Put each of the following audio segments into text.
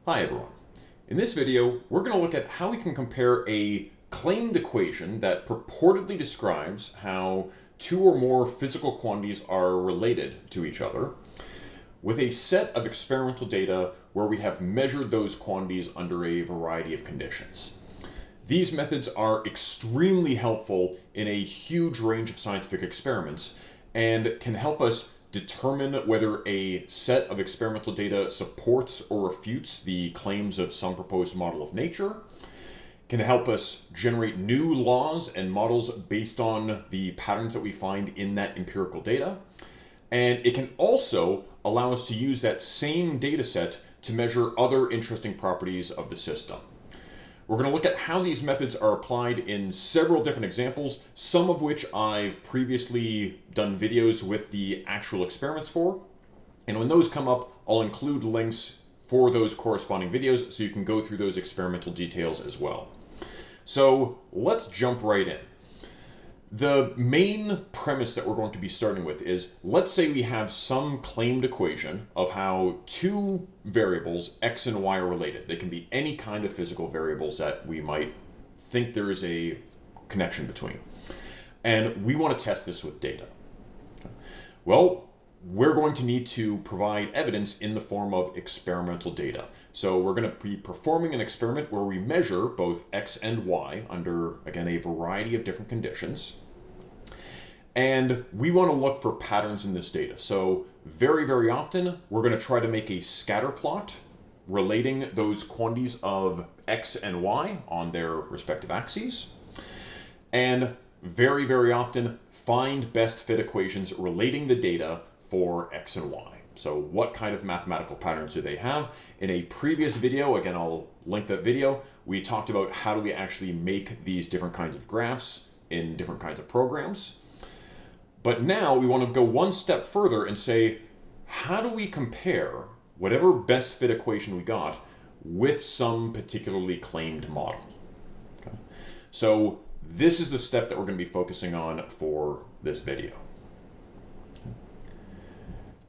Hi everyone. In this video, we're going to look at how we can compare a claimed equation that purportedly describes how two or more physical quantities are related to each other with a set of experimental data where we have measured those quantities under a variety of conditions. These methods are extremely helpful in a huge range of scientific experiments and can help us determine whether a set of experimental data supports or refutes the claims of some proposed model of nature, can help us generate new laws and models based on the patterns that we find in that empirical data, and it can also allow us to use that same data set to measure other interesting properties of the system. We're going to look at how these methods are applied in several different examples, some of which I've previously done videos with the actual experiments for. And when those come up, I'll include links for those corresponding videos so you can go through those experimental details as well. So let's jump right in. The main premise that we're going to be starting with is, let's say we have some claimed equation of how two variables, x and y, are related. They can be any kind of physical variables that we might think there is a connection between. And we want to test this with data. Well, we're going to need to provide evidence in the form of experimental data. So we're going to be performing an experiment where we measure both x and y under, again, a variety of different conditions. And we want to look for patterns in this data. So very, very often, we're going to try to make a scatter plot relating those quantities of x and y on their respective axes. And very, very often, find best fit equations relating the data for x and y. So what kind of mathematical patterns do they have? In a previous video, again, I'll link that video, we talked about how do we actually make these different kinds of graphs in different kinds of programs. But now we want to go one step further and say, how do we compare whatever best fit equation we got with some particularly claimed model? Okay. So this is the step that we're going to be focusing on for this video.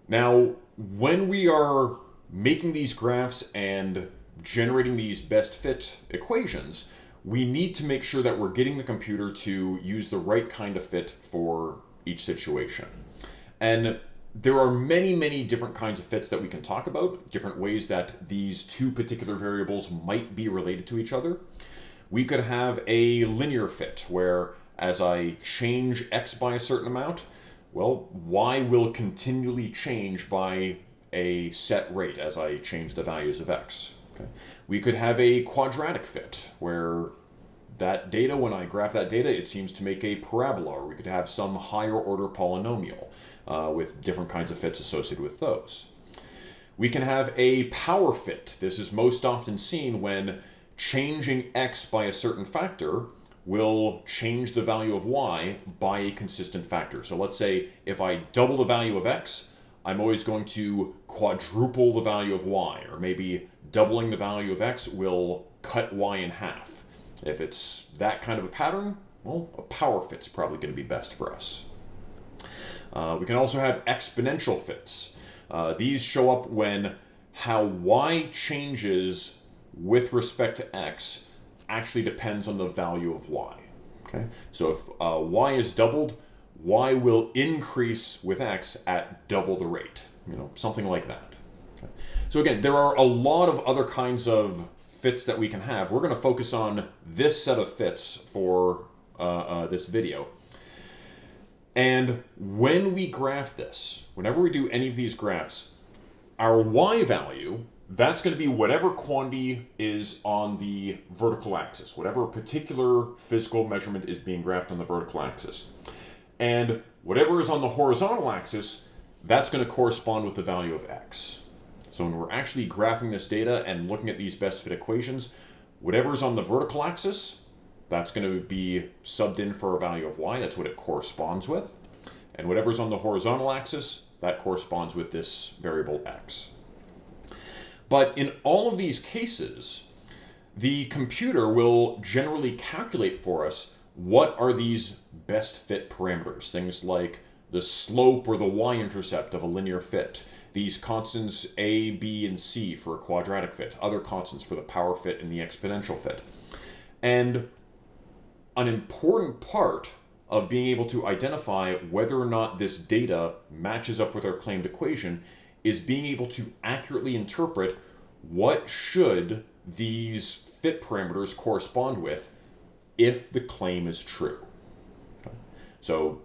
Now, when we are making these graphs and generating these best fit equations, we need to make sure that we're getting the computer to use the right kind of fit for each situation. And there are many, many different kinds of fits that we can talk about, different ways that these two particular variables might be related to each other. We could have a linear fit where as I change x by a certain amount, well, y will continually change by a set rate as I change the values of x. Okay. We could have a quadratic fit where that data, when I graph that data, it seems to make a parabola, or we could have some higher order polynomial with different kinds of fits associated with those. We can have a power fit. This is most often seen when changing x by a certain factor will change the value of y by a consistent factor. So let's say if I double the value of x, I'm always going to quadruple the value of y, or maybe doubling the value of x will cut y in half. If it's that kind of a pattern, well, a power fit's probably going to be best for us. We can also have exponential fits. These show up when how y changes with respect to x actually depends on the value of y. Okay? So if y is doubled, y will increase with x at double the rate. Something like that. Okay? So again, there are a lot of other kinds of fits that we can have. We're going to focus on this set of fits for this video. And when we graph this, whenever we do any of these graphs, our y value, that's going to be whatever quantity is on the vertical axis, whatever particular physical measurement is being graphed on the vertical axis. And whatever is on the horizontal axis, that's going to correspond with the value of x. So when we're actually graphing this data and looking at these best fit equations, whatever is on the vertical axis, that's going to be subbed in for a value of y. That's what it corresponds with. And whatever's on the horizontal axis, that corresponds with this variable x. But in all of these cases, the computer will generally calculate for us what are these best fit parameters. Things like the slope or the y-intercept of a linear fit, these constants a, b, and c for a quadratic fit, other constants for the power fit and the exponential fit. And an important part of being able to identify whether or not this data matches up with our claimed equation is being able to accurately interpret what should these fit parameters correspond with if the claim is true. So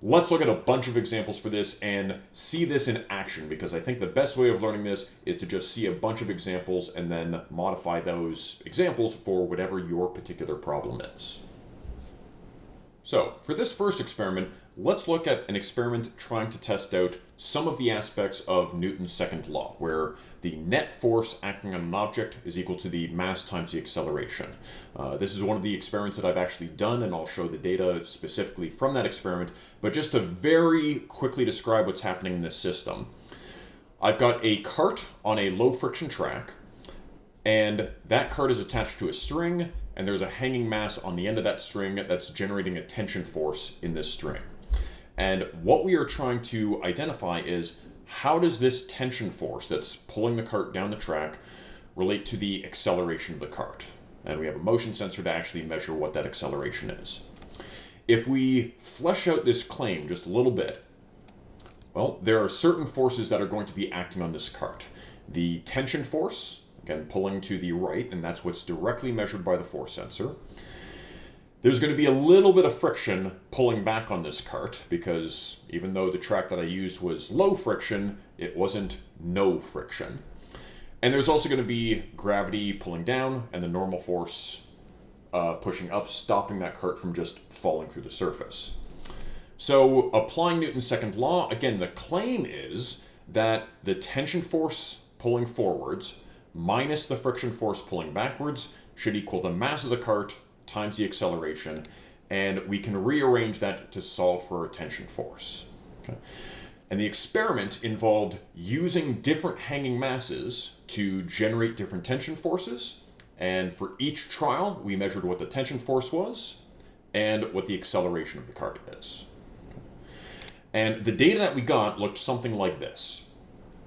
let's look at a bunch of examples for this and see this in action, because I think the best way of learning this is to just see a bunch of examples and then modify those examples for whatever your particular problem is. So for this first experiment, let's look at an experiment trying to test out some of the aspects of Newton's second law, where the net force acting on an object is equal to the mass times the acceleration. This is one of the experiments that I've actually done, and I'll show the data specifically from that experiment. But just to very quickly describe what's happening in this system, I've got a cart on a low friction track, and that cart is attached to a string, and there's a hanging mass on the end of that string that's generating a tension force in this string. And what we are trying to identify is, how does this tension force that's pulling the cart down the track relate to the acceleration of the cart? And we have a motion sensor to actually measure what that acceleration is. If we flesh out this claim just a little bit, well, there are certain forces that are going to be acting on this cart. The tension force, again, pulling to the right, and that's what's directly measured by the force sensor. There's going to be a little bit of friction pulling back on this cart, because even though the track that I used was low friction, it wasn't no friction. And there's also going to be gravity pulling down and the normal force pushing up, stopping that cart from just falling through the surface. So applying Newton's second law, again, the claim is that the tension force pulling forwards minus the friction force pulling backwards should equal the mass of the cart times the acceleration, and we can rearrange that to solve for a tension force. Okay. And the experiment involved using different hanging masses to generate different tension forces, and for each trial we measured what the tension force was and what the acceleration of the cart is. Okay. And the data that we got looked something like this.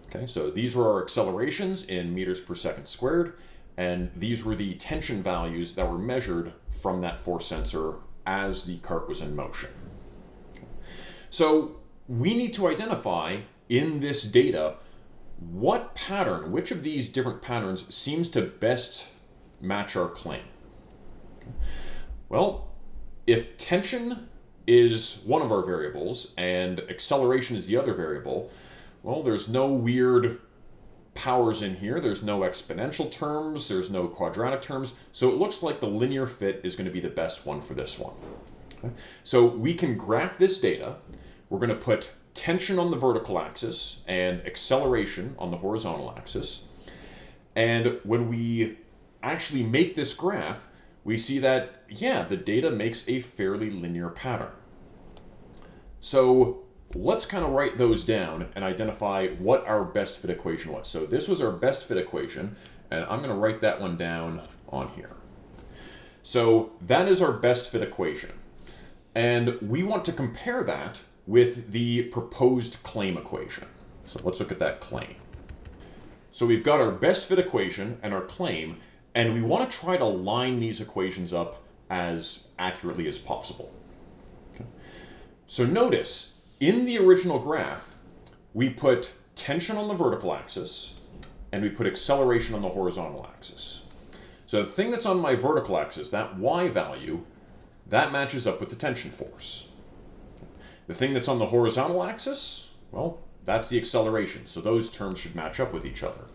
Okay, so these were our accelerations in meters per second squared, and these were the tension values that were measured from that force sensor as the cart was in motion. Okay. So we need to identify in this data what pattern, which of these different patterns seems to best match our claim. Okay. Well, if tension is one of our variables and acceleration is the other variable, well, there's no weird powers in here. There's no exponential terms. There's no quadratic terms. So it looks like the linear fit is going to be the best one for this one. Okay. So we can graph this data. We're going to put tension on the vertical axis and acceleration on the horizontal axis. And when we actually make this graph, we see that, yeah, the data makes a fairly linear pattern. So let's kind of write those down and identify what our best fit equation was. So this was our best fit equation, and I'm going to write that one down on here. So that is our best fit equation. And we want to compare that with the proposed claim equation. So let's look at that claim. So we've got our best fit equation and our claim, and we want to try to line these equations up as accurately as possible. Okay. So notice, in the original graph, we put tension on the vertical axis and we put acceleration on the horizontal axis. So the thing that's on my vertical axis, that y value, that matches up with the tension force. The thing that's on the horizontal axis, well, that's the acceleration. So those terms should match up with each other.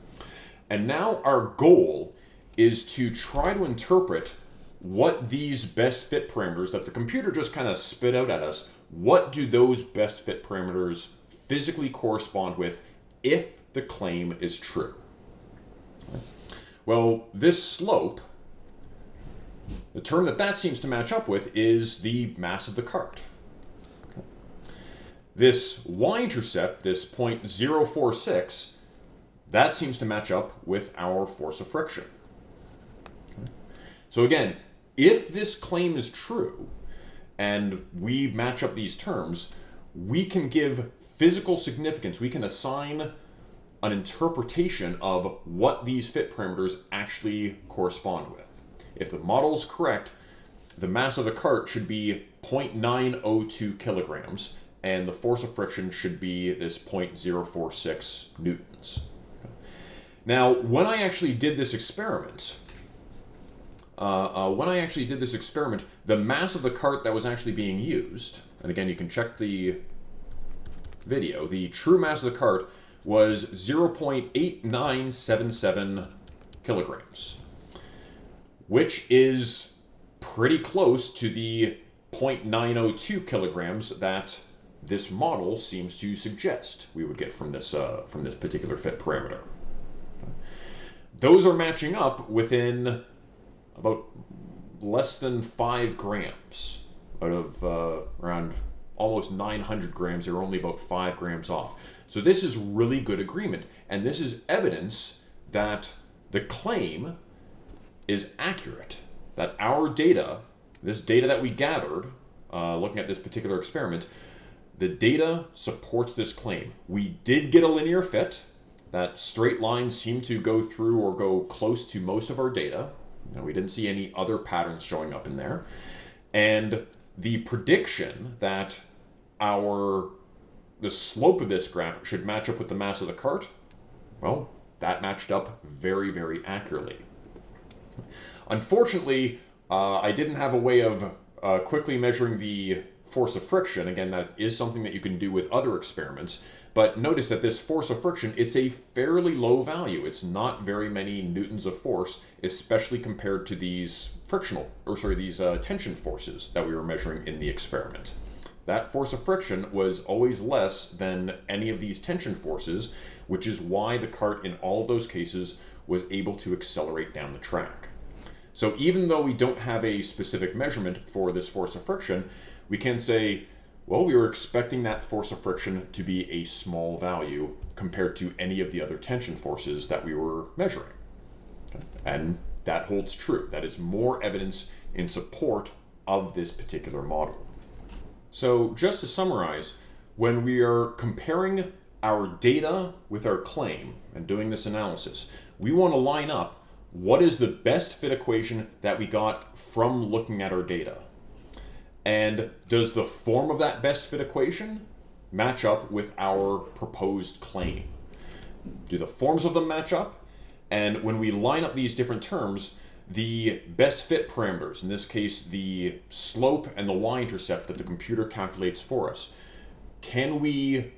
And now our goal is to try to interpret what these best fit parameters that the computer just kind of spit out at us, what do those best fit parameters physically correspond with if the claim is true? Well, this slope, the term that seems to match up with is the mass of the cart. This y-intercept, this 0.046, that seems to match up with our force of friction. Okay. So again, if this claim is true, and we match up these terms, we can give physical significance. We can assign an interpretation of what these fit parameters actually correspond with. If the model is correct, the mass of the cart should be 0.902 kilograms, and the force of friction should be this 0.046 newtons. Now, when I actually did this experiment, the mass of the cart that was actually being used, and again, you can check the video, the true mass of the cart was 0.8977 kilograms, which is pretty close to the 0.902 kilograms that this model seems to suggest we would get from this particular fit parameter. Those are matching up within about less than 5 grams out of around almost 900 grams. They're only about 5 grams off. So this is really good agreement, and this is evidence that the claim is accurate, that our data, this data that we gathered looking at this particular experiment, the data supports this claim. We did get a linear fit. That straight line seemed to go through or go close to most of our data. We didn't see any other patterns showing up in there. And the prediction that the slope of this graph should match up with the mass of the cart, well, that matched up very, very accurately. Unfortunately, I didn't have a way of quickly measuring the force of friction. Again, that is something that you can do with other experiments. But notice that this force of friction, it's a fairly low value. It's not very many newtons of force, especially compared to these tension forces that we were measuring in the experiment. That force of friction was always less than any of these tension forces, which is why the cart in all of those cases was able to accelerate down the track. So even though we don't have a specific measurement for this force of friction, we can say, well, we were expecting that force of friction to be a small value compared to any of the other tension forces that we were measuring. Okay? And that holds true. That is more evidence in support of this particular model. So just to summarize, when we are comparing our data with our claim and doing this analysis, we want to line up what is the best fit equation that we got from looking at our data. And does the form of that best fit equation match up with our proposed claim? Do the forms of them match up? And when we line up these different terms, the best fit parameters, in this case the slope and the y-intercept that the computer calculates for us, can we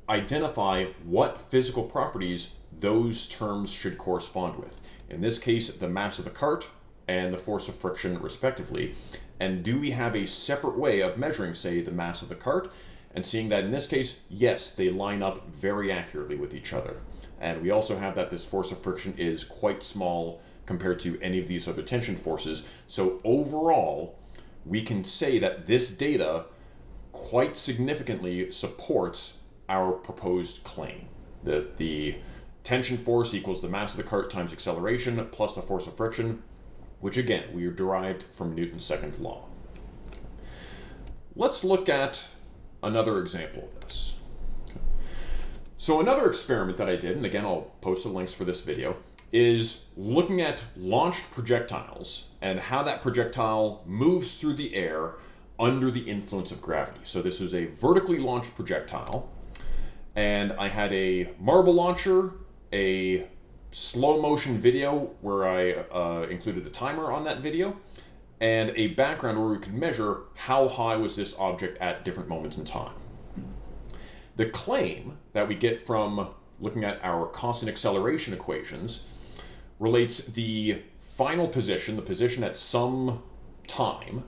identify what physical properties those terms should correspond with? In this case, the mass of the cart and the force of friction respectively. And do we have a separate way of measuring, say, the mass of the cart, and seeing that in this case, yes, they line up very accurately with each other. And we also have that this force of friction is quite small compared to any of these other tension forces. So overall, we can say that this data quite significantly supports our proposed claim, that the tension force equals the mass of the cart times acceleration plus the force of friction, which again, we are derived from Newton's second law. Let's look at another example of this. So another experiment that I did, and again, I'll post the links for this video, is looking at launched projectiles and how that projectile moves through the air under the influence of gravity. So this is a vertically launched projectile, and I had a marble launcher, a slow motion video where I included a timer on that video, and a background where we could measure how high was this object at different moments in time. The claim that we get from looking at our constant acceleration equations relates the final position, the position at some time,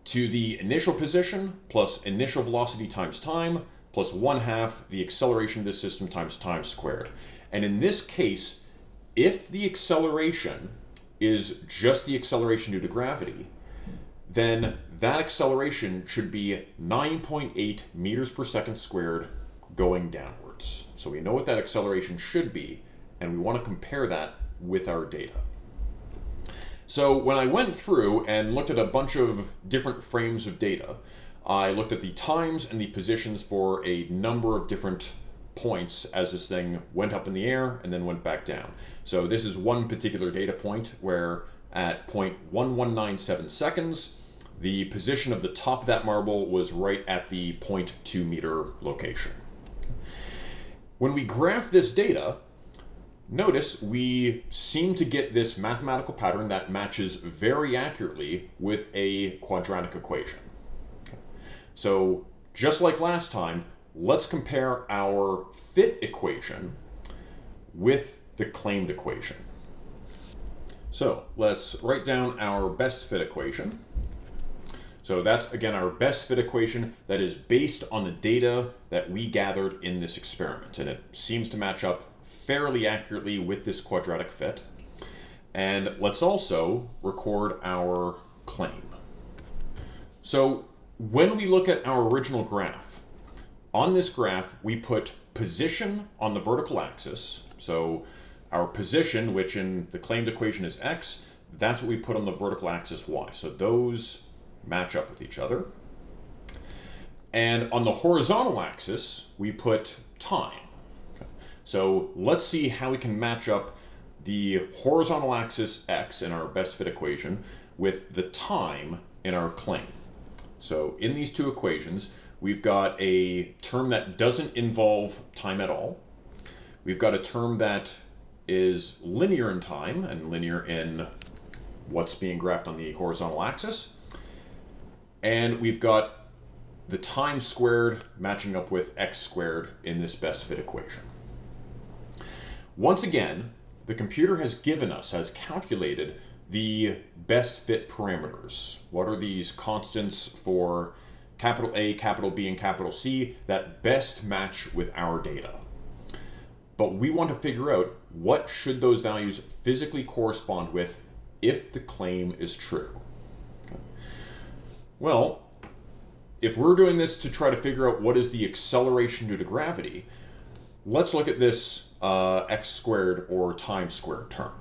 to the initial position plus initial velocity times time plus 1/2 the acceleration of this system times time squared. And in this case, if the acceleration is just the acceleration due to gravity, then that acceleration should be 9.8 meters per second squared going downwards. So we know what that acceleration should be, and we want to compare that with our data. So when I went through and looked at a bunch of different frames of data, I looked at the times and the positions for a number of different points as this thing went up in the air and then went back down. So this is one particular data point where at 0.1197 seconds, the position of the top of that marble was right at the 0.2 meter location. When we graph this data, notice we seem to get this mathematical pattern that matches very accurately with a quadratic equation. So just like last time, let's compare our fit equation with the claimed equation. So let's write down our best fit equation. So that's, again, our best fit equation that is based on the data that we gathered in this experiment. And it seems to match up fairly accurately with this quadratic fit. And let's also record our claim. So when we look at our original graph, on this graph, we put position on the vertical axis. So our position, which in the claimed equation is x, that's what we put on the vertical axis y. So those match up with each other. And on the horizontal axis, we put time. So let's see how we can match up the horizontal axis x in our best fit equation with the time in our claim. So in these two equations, we've got a term that doesn't involve time at all. We've got a term that is linear in time and linear in what's being graphed on the horizontal axis. And we've got the time squared matching up with x squared in this best fit equation. Once again, the computer has calculated the best fit parameters. What are these constants for capital A, capital B, and capital C that best match with our data? But we want to figure out what should those values physically correspond with if the claim is true. Well, if we're doing this to try to figure out what is the acceleration due to gravity, let's look at this x squared or time squared term.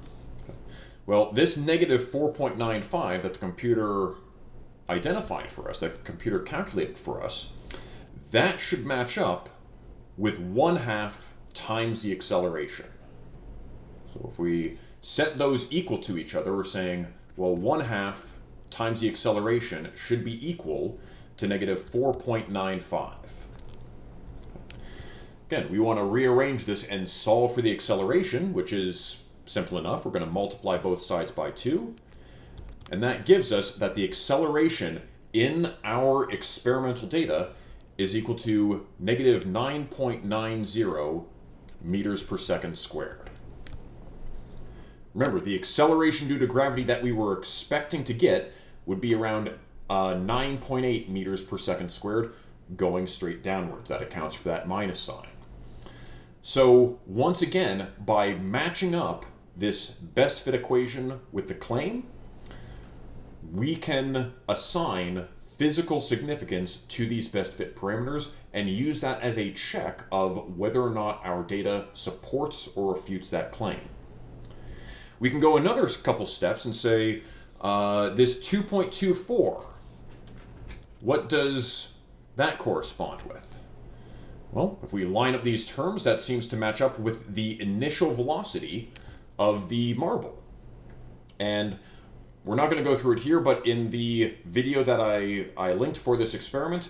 Well, this negative 4.95 that the computer identified for us, that the computer calculated for us, that should match up with 1/2 times the acceleration. So if we set those equal to each other, we're saying, well, 1/2 times the acceleration should be equal to negative 4.95. Again, we want to rearrange this and solve for the acceleration, which is simple enough. We're going to multiply both sides by 2. And that gives us that the acceleration in our experimental data is equal to negative 9.90 meters per second squared. Remember, the acceleration due to gravity that we were expecting to get would be around 9.8 meters per second squared going straight downwards. That accounts for that minus sign. So once again, by matching up this best fit equation with the claim, we can assign physical significance to these best fit parameters and use that as a check of whether or not our data supports or refutes that claim. We can go another couple steps and say, this 2.24, what does that correspond with? Well, if we line up these terms, that seems to match up with the initial velocity of the marble. And we're not going to go through it here, but in the video that I linked for this experiment,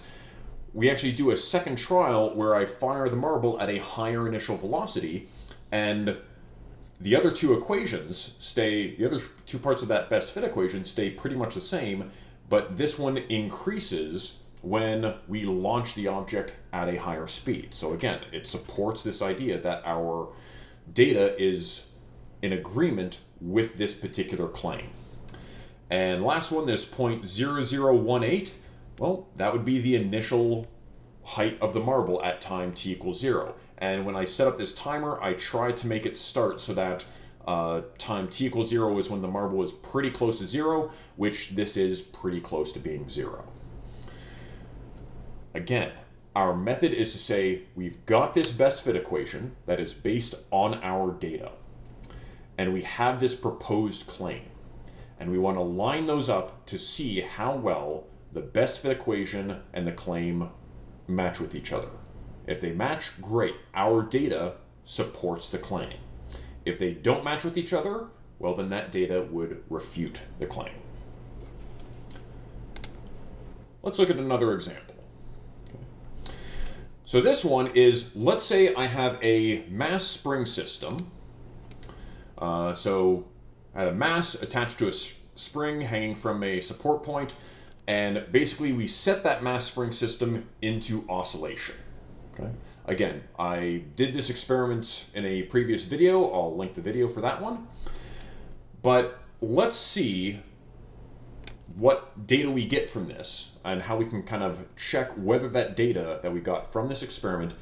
we actually do a second trial where I fire the marble at a higher initial velocity, and the other two equations stay, the other two parts of that best fit equation stay pretty much the same, but this one increases when we launch the object at a higher speed. So again, it supports this idea that our data is in agreement with this particular claim. And last one, this 0.0018, well, that would be the initial height of the marble at time t equals 0. And when I set up this timer, I tried to make it start so that time t equals 0 is when the marble is pretty close to 0, which this is pretty close to being 0. Again, our method is to say we've got this best fit equation that is based on our data, and we have this proposed claim, and we want to line those up to see how well the best fit equation and the claim match with each other. If they match, great. Our data supports the claim. If they don't match with each other, well, then that data would refute the claim. Let's look at another example. So this one is, let's say I have a mass spring system. So I had a mass attached to a spring hanging from a support point, and basically we set that mass spring system into oscillation. Okay. Again, I did this experiment in a previous video. I'll link the video for that one. But let's see what data we get from this and how we can kind of check whether that data that we got from this experiment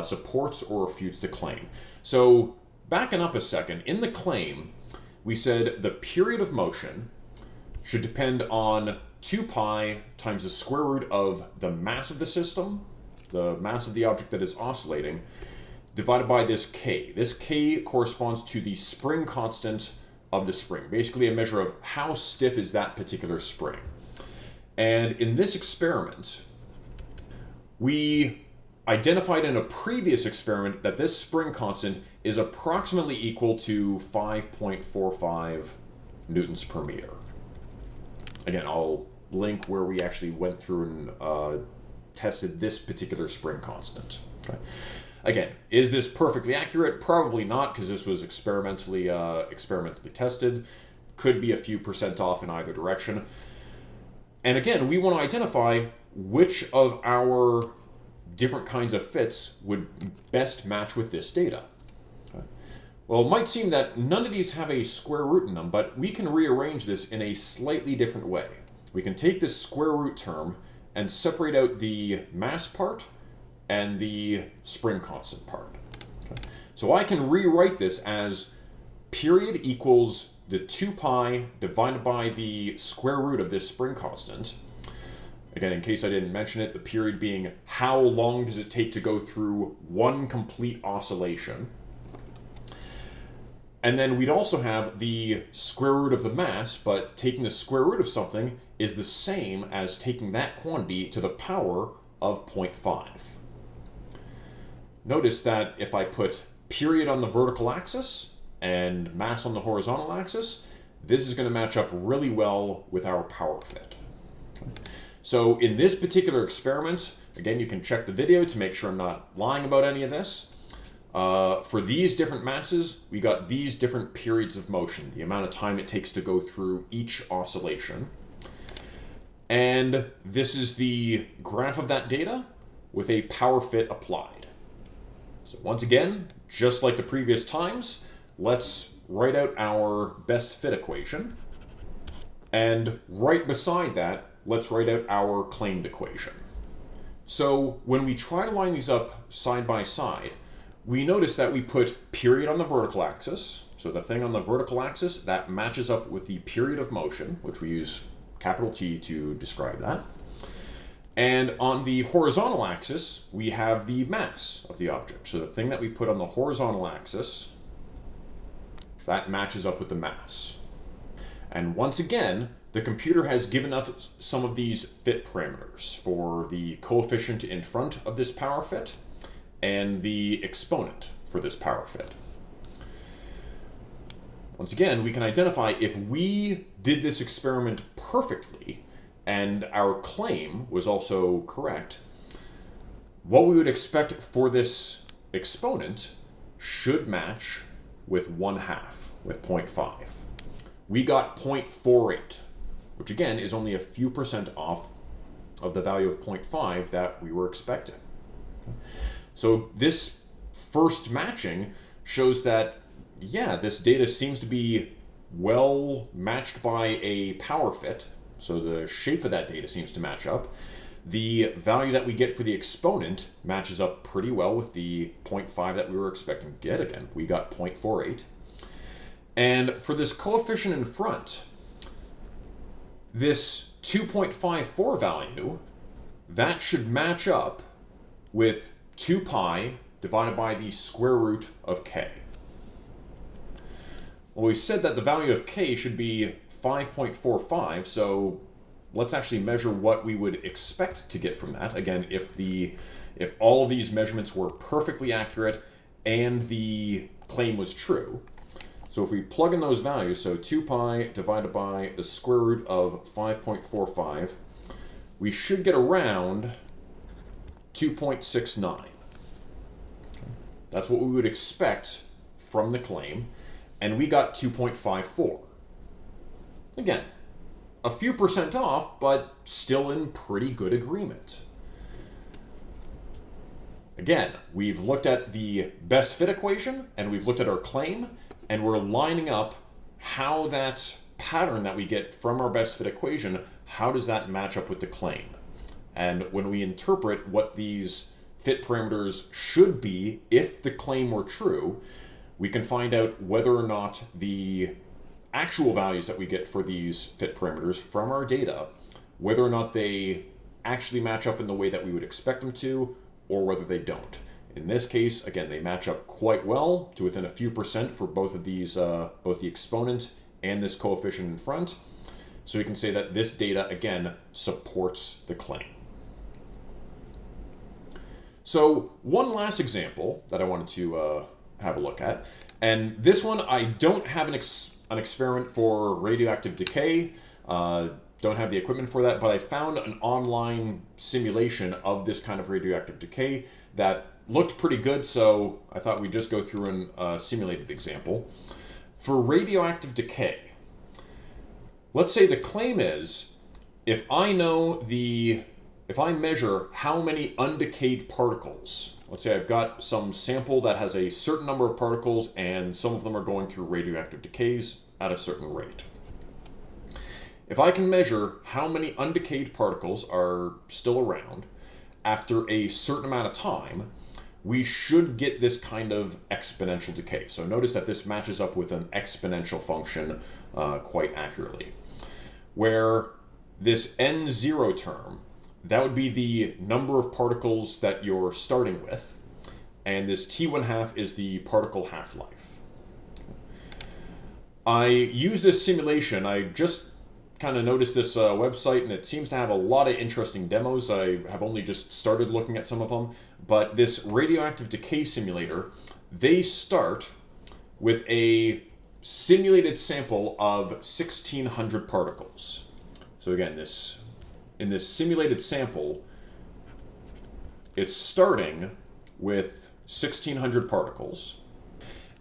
supports or refutes the claim. So backing up a second, in the claim, we said the period of motion should depend on 2 pi times the square root of the mass of the system, the mass of the object that is oscillating, divided by this k. This k corresponds to the spring constant of the spring, basically a measure of how stiff is that particular spring. And in this experiment, we identified in a previous experiment that this spring constant is approximately equal to 5.45 newtons per meter. Again, I'll link where we actually went through and tested this particular spring constant. Okay. Again, is this perfectly accurate? Probably not, because this was experimentally tested. Could be a few % off in either direction. And again, we want to identify which of our different kinds of fits would best match with this data. Okay. Well, it might seem that none of these have a square root in them, but we can rearrange this in a slightly different way. We can take this square root term and separate out the mass part and the spring constant part. Okay. So I can rewrite this as period equals the 2 pi divided by the square root of this spring constant. Again, in case I didn't mention it, the period being how long does it take to go through one complete oscillation. And then we'd also have the square root of the mass, but taking the square root of something is the same as taking that quantity to the power of 0.5. Notice that if I put period on the vertical axis and mass on the horizontal axis, this is going to match up really well with our power fit. Okay. So in this particular experiment, again, you can check the video to make sure I'm not lying about any of this. For these different masses, we got these different periods of motion, the amount of time it takes to go through each oscillation. And this is the graph of that data with a power fit applied. So once again, just like the previous times, let's write out our best fit equation. And right beside that, let's write out our claimed equation. So when we try to line these up side by side, we notice that we put period on the vertical axis. So the thing on the vertical axis, that matches up with the period of motion, which we use capital T to describe that. And on the horizontal axis, we have the mass of the object. So the thing that we put on the horizontal axis, that matches up with the mass. And once again, the computer has given us some of these fit parameters for the coefficient in front of this power fit and the exponent for this power fit. Once again, we can identify if we did this experiment perfectly and our claim was also correct, what we would expect for this exponent should match with 1/2, with 0.5. We got 0.48, which again is only a few % off of the value of 0.5 that we were expecting. So this first matching shows that, yeah, this data seems to be well matched by a power fit. So the shape of that data seems to match up. The value that we get for the exponent matches up pretty well with the 0.5 that we were expecting to get. Again, we got 0.48. And for this coefficient in front, this 2.54 value, that should match up with 2 pi divided by the square root of k. Well, we said that the value of k should be 5.45, so let's actually measure what we would expect to get from that. Again, if all of these measurements were perfectly accurate and the claim was true. So if we plug in those values, so 2 pi divided by the square root of 5.45, we should get around 2.69. That's what we would expect from the claim, and we got 2.54. Again, a few percent off, but still in pretty good agreement. Again, we've looked at the best fit equation, and we've looked at our claim, and we're lining up how that pattern that we get from our best fit equation, how does that match up with the claim? And when we interpret what these fit parameters should be if the claim were true, we can find out whether or not the actual values that we get for these fit parameters from our data, whether or not they actually match up in the way that we would expect them to, or whether they don't. In this case, again, they match up quite well to within a few percent for both of these, both the exponent and this coefficient in front. So we can say that this data, again, supports the claim. So one last example that I wanted to have a look at, and this one I don't have an experiment for radioactive decay, don't have the equipment for that, but I found an online simulation of this kind of radioactive decay that looked pretty good, so I thought we'd just go through a simulated example. For radioactive decay, let's say the claim is, if I measure how many undecayed particles, let's say I've got some sample that has a certain number of particles and some of them are going through radioactive decays at a certain rate. If I can measure how many undecayed particles are still around after a certain amount of time, we should get this kind of exponential decay. So notice that this matches up with an exponential function quite accurately, where this n0 term, that would be the number of particles that you're starting with, and this t1/2 is the particle half-life. I use this simulation, I just kind of noticed this website, and it seems to have a lot of interesting demos. I have only just started looking at some of them, but this radioactive decay simulator, they start with a simulated sample of 1,600 particles. So again, in this simulated sample, it's starting with 1,600 particles.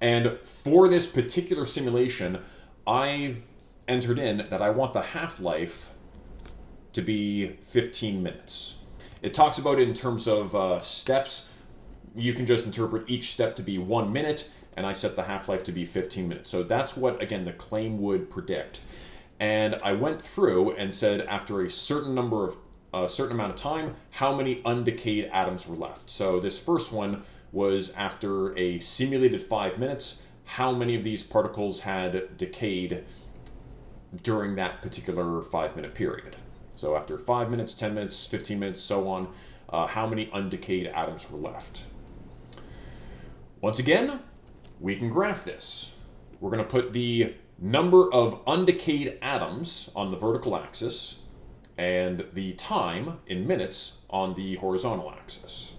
And for this particular simulation, I entered in that I want the half-life to be 15 minutes. It talks about it in terms of steps. You can just interpret each step to be 1 minute, and I set the half-life to be 15 minutes. So that's what, again, the claim would predict. And I went through and said after a certain amount of time, how many undecayed atoms were left. So this first one was after a simulated 5 minutes, how many of these particles had decayed during that particular 5-minute period. So after 5 minutes, 10 minutes, 15 minutes, so on, how many undecayed atoms were left. Once again, we can graph this. We're going to put the number of undecayed atoms on the vertical axis and the time in minutes on the horizontal axis.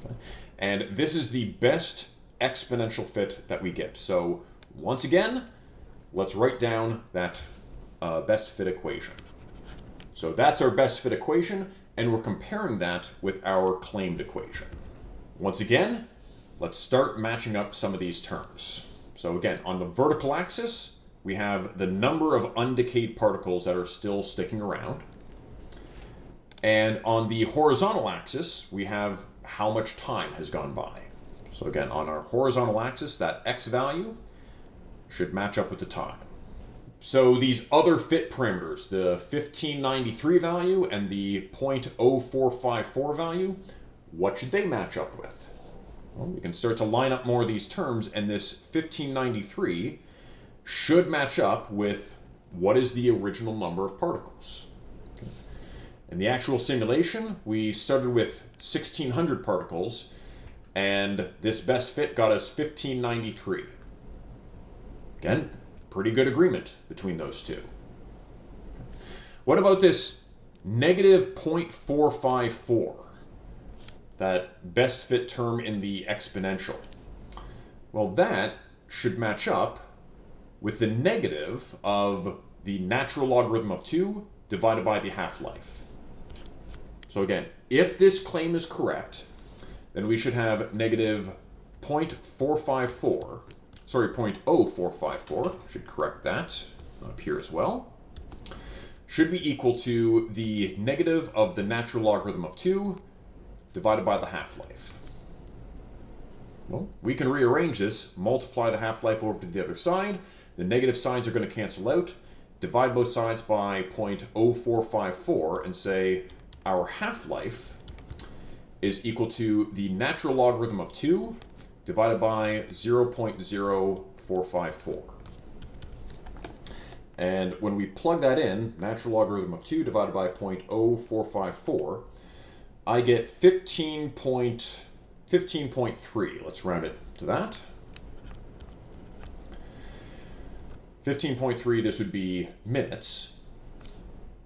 Okay. And this is the best exponential fit that we get. So once again, let's write down that best fit equation. So that's our best fit equation, and we're comparing that with our claimed equation. Once again, let's start matching up some of these terms. So again, on the vertical axis, we have the number of undecayed particles that are still sticking around. And on the horizontal axis, we have how much time has gone by. So again, on our horizontal axis, that x value should match up with the time. So these other fit parameters, the 1593 value and the 0.0454 value, what should they match up with? Well, we can start to line up more of these terms, and this 1593 should match up with what is the original number of particles. In the actual simulation, we started with 1,600 particles, and this best fit got us 1593. Again, pretty good agreement between those two. What about this negative 0.454? That best fit term in the exponential. Well, that should match up with the negative of the natural logarithm of 2 divided by the half-life. So again, if this claim is correct, then we should have negative 0.454, should correct that up here as well, should be equal to the negative of the natural logarithm of 2 divided by the half-life. Well, we can rearrange this, multiply the half-life over to the other side. The negative signs are going to cancel out. Divide both sides by 0.0454 and say our half-life is equal to the natural logarithm of 2 divided by 0.0454. And when we plug that in, natural logarithm of 2 divided by 0.0454, I get 15.3. Let's round it to that. 15.3, this would be minutes.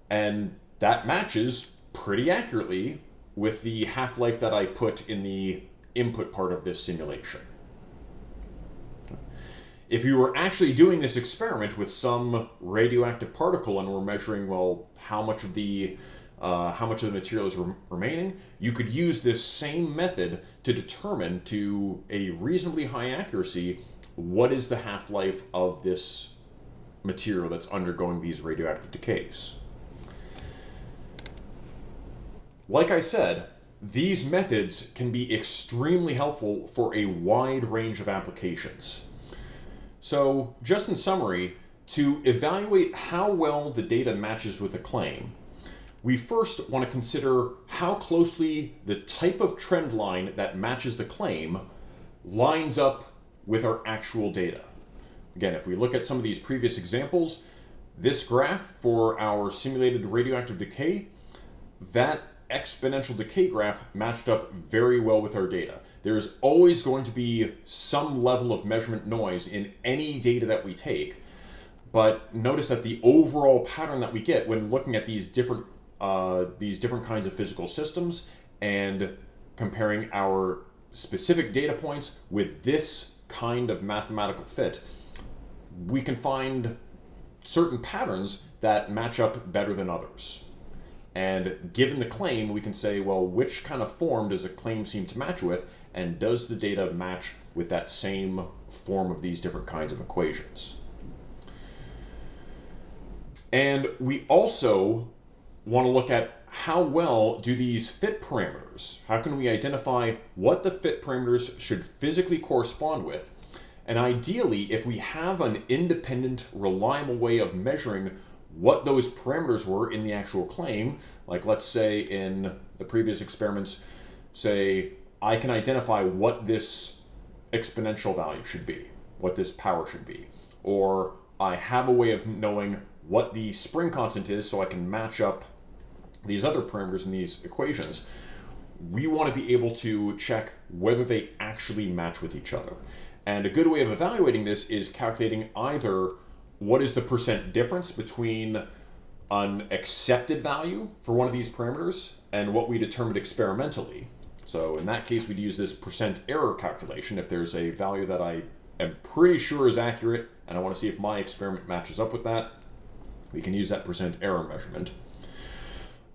And that matches pretty accurately with the half-life that I put in the input part of this simulation. If you were actually doing this experiment with some radioactive particle and were measuring, well, how much of the material is remaining, you could use this same method to determine to a reasonably high accuracy what is the half-life of this material that's undergoing these radioactive decays. Like I said, these methods can be extremely helpful for a wide range of applications. So, just in summary, to evaluate how well the data matches with a claim, we first want to consider how closely the type of trend line that matches the claim lines up with our actual data. Again, if we look at some of these previous examples, this graph for our simulated radioactive decay, that exponential decay graph matched up very well with our data. There's always going to be some level of measurement noise in any data that we take, but notice that the overall pattern that we get when looking at these different kinds of physical systems and comparing our specific data points with this kind of mathematical fit, we can find certain patterns that match up better than others. And given the claim, we can say, well, which kind of form does a claim seem to match with, and does the data match with that same form of these different kinds of equations? And we also want to look at how well do these fit parameters, how can we identify what the fit parameters should physically correspond with? And ideally, if we have an independent, reliable way of measuring what those parameters were in the actual claim, like let's say in the previous experiments, say I can identify what this exponential value should be, what this power should be, or I have a way of knowing what the spring constant is so I can match up these other parameters in these equations. We want to be able to check whether they actually match with each other. And a good way of evaluating this is calculating either what is the percent difference between an accepted value for one of these parameters and what we determined experimentally. So in that case, we'd use this percent error calculation. If there's a value that I am pretty sure is accurate and I want to see if my experiment matches up with that, we can use that percent error measurement.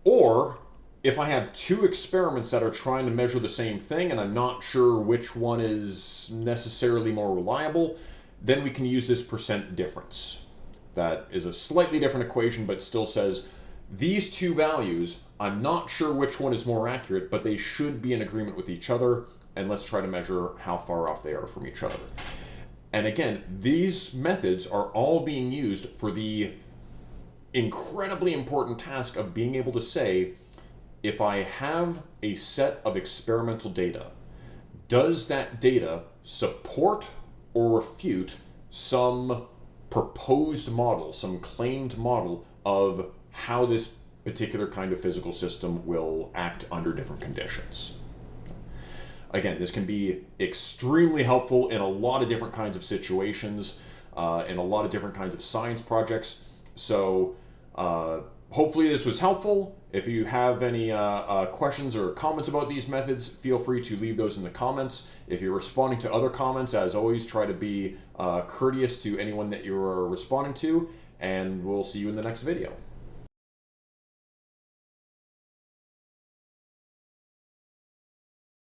Or if I have two experiments that are trying to measure the same thing and I'm not sure which one is necessarily more reliable, then we can use this percent difference. That is a slightly different equation, but still says these two values, I'm not sure which one is more accurate, but they should be in agreement with each other, and let's try to measure how far off they are from each other. And again, these methods are all being used for the incredibly important task of being able to say, if I have a set of experimental data, does that data support or refute some proposed model, some claimed model of how this particular kind of physical system will act under different conditions? Again, this can be extremely helpful in a lot of different kinds of situations, in a lot of different kinds of science projects. So hopefully this was helpful. If you have any questions or comments about these methods, feel free to leave those in the comments. If you're responding to other comments, as always, try to be courteous to anyone that you're responding to, and we'll see you in the next video.